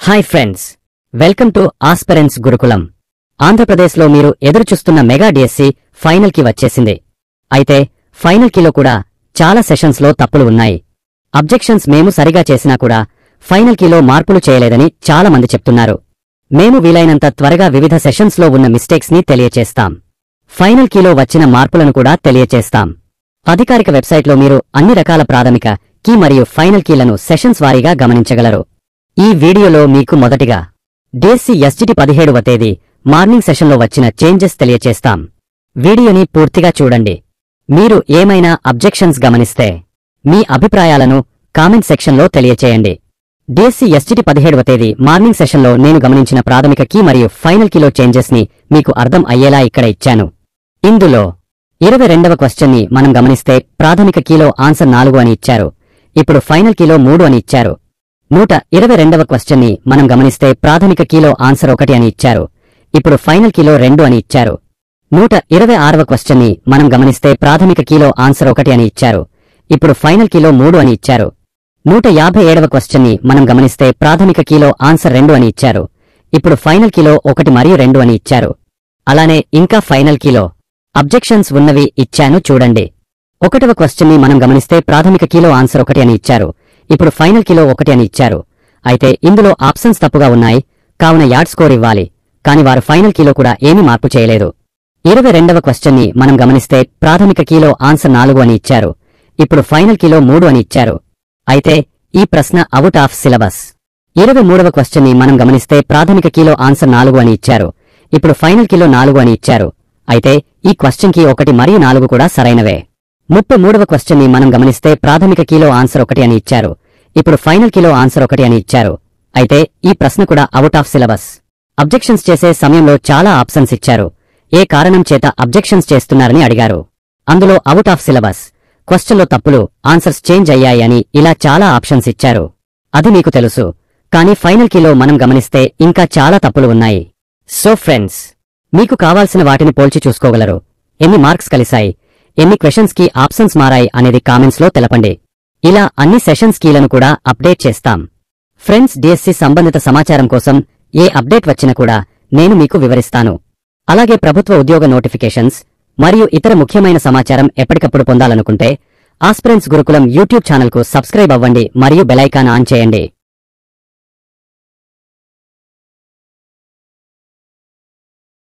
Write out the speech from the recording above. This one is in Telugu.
Hi friends, welcome to aspirants Gurukulam. ఆంధ్రప్రదేశ్లో మీరు ఎదురుచూస్తున్న మెగా డిఎస్సి ఫైనల్ కి వచ్చేసింది. అయితే ఫైనల్ కీలో కూడా చాలా సెషన్స్లో తప్పులు ఉన్నాయి. అబ్జెక్షన్స్ మేము సరిగా చేసినా కూడా ఫైనల్ కీలో మార్పులు చేయలేదని చాలా మంది చెప్తున్నారు. మేము వీలైనంత త్వరగా వివిధ సెషన్స్లో ఉన్న మిస్టేక్స్ ని తెలియచేస్తాం. ఫైనల్ కీలో వచ్చిన మార్పులను కూడా తెలియచేస్తాం. అధికారిక వెబ్సైట్లో మీరు అన్ని రకాల ప్రాథమిక కీ మరియు ఫైనల్ కీలను సెషన్స్ వారీగా గమనించగలరు. ఈ వీడియోలో మీకు మొదటిగా డిఎస్సి ఎస్జిటి 17వ తేదీ మార్నింగ్ సెషన్లో వచ్చిన చేంజెస్ తెలియచేస్తాం. వీడియోని పూర్తిగా చూడండి. మీరు ఏమైనా అబ్జెక్షన్స్ గమనిస్తే మీ అభిప్రాయాలను కామెంట్ సెక్షన్లో తెలియచేయండి. డిఎస్సి ఎస్జిటి 17వ తేదీ మార్నింగ్ సెషన్లో నేను గమనించిన ప్రాథమిక కీ మరియు ఫైనల్ కీలో చేంజెస్ ని మీకు అర్థం అయ్యేలా ఇక్కడ ఇచ్చాను. ఇందులో 22వ క్వశ్చన్ ని మనం గమనిస్తే ప్రాథమిక కీలో ఆన్సర్ 4 అని ఇచ్చారు. ఇప్పుడు ఫైనల్ కీలో 3 అని ఇచ్చారు. 122వ క్వశ్చన్ ని మనం గమనిస్తే ప్రాథమిక కీలో ఆన్సర్ 1 అని ఇచ్చారు. ఇప్పుడు ఫైనల్ కీలో 2 అని ఇచ్చారు. 126వ క్వశ్చన్ ని మనం గమనిస్తే ప్రాథమిక కీలో ఆన్సర్ 1 అని ఇచ్చారు. ఇప్పుడు ఫైనల్ కీలో 3 అని ఇచ్చారు. 157వ క్వశ్చన్ ని మనం గమనిస్తే ప్రాథమిక కీలో ఆన్సర్ 2 అని ఇచ్చారు. ఇప్పుడు ఫైనల్ కీలో 1 మరియు 2 అని ఇచ్చారు. అలానే ఇంకా ఫైనల్ కీలో అబ్జెక్షన్స్ ఉన్నవి ఇచ్చాను చూడండి. 1వ క్వశ్చన్ ని మనం గమనిస్తే ప్రాథమిక కీలో ఆన్సర్ 1 అని ఇచ్చారు. ఇప్పుడు ఫైనల్ కీలో 1 అని ఇచ్చారు. అయితే ఇందులో ఆప్షన్స్ తప్పుగా ఉన్నాయి, కావున యాడ్ స్కోర్ ఇవ్వాలి. కాని వారు ఫైనల్ కీలో కూడా ఏమీ మార్పు చేయలేదు. 22వ క్వశ్చన్ ని మనం గమనిస్తే ప్రాథమిక కీలో ఆన్సర్ 4 అని ఇచ్చారు. ఇప్పుడు ఫైనల్ కీలో 3 అని ఇచ్చారు. అయితే ఈ ప్రశ్న అవుట్ ఆఫ్ సిలబస్. 23వ క్వశ్చన్ ని మనం గమనిస్తే ప్రాథమిక కీలో ఆన్సర్ 4 అని ఇచ్చారు. ఇప్పుడు ఫైనల్ కీలో 4 అని ఇచ్చారు. అయితే ఈ క్వశ్చన్ కి 1 మరియు 4 కూడా సరైనవే. 33వ క్వశ్చన్ ని మనం గమనిస్తే ప్రాథమిక కీలో ఆన్సర్ 1 అని ఇచ్చారు. ఇప్పుడు ఫైనల్ కీలో ఆన్సర్ 1 అని ఇచ్చారు. అయితే ఈ ప్రశ్న కూడా అవుట్ ఆఫ్ సిలబస్. అబ్జెక్షన్స్ చేసే సమయంలో చాలా ఆప్షన్స్ ఇచ్చారు. ఏ కారణం చేత అబ్జెక్షన్స్ చేస్తున్నారని అడిగారు. అందులో అవుట్ ఆఫ్ సిలబస్, క్వశ్చన్లో తప్పులు, ఆన్సర్స్ చేంజ్ అయ్యాయి అని ఇలా చాలా ఆప్షన్స్ ఇచ్చారు. అది మీకు తెలుసు. కానీ ఫైనల్ కీలో మనం గమనిస్తే ఇంకా చాలా తప్పులు ఉన్నాయి. సో ఫ్రెండ్స్, మీకు కావాల్సిన వాటిని పోల్చి చూసుకోగలరు. ఎన్ని మార్క్స్ కలిశాయి, ఎన్ని క్వశ్చన్స్ కి ఆప్షన్స్ మారాయి అనేది కామెంట్స్ లో తెలపండి. ఇలా అన్ని సెషన్స్ కీలను కూడా అప్డేట్ చేస్తాం. ఫ్రెండ్స్, డిఎస్సి సంబంధిత సమాచారం కోసం ఏ అప్డేట్ వచ్చినా కూడా నేను మీకు వివరిస్తాను. అలాగే ప్రభుత్వ ఉద్యోగ నోటిఫికేషన్స్ మరియు ఇతర ముఖ్యమైన సమాచారం ఎప్పటికప్పుడు పొందాలనుకుంటే ఆస్పిరెంట్స్ గురుకులం యూట్యూబ్ ఛానల్కు సబ్స్క్రైబ్ అవ్వండి మరియు బెల్ ఐకాన్ ఆన్ చేయండి.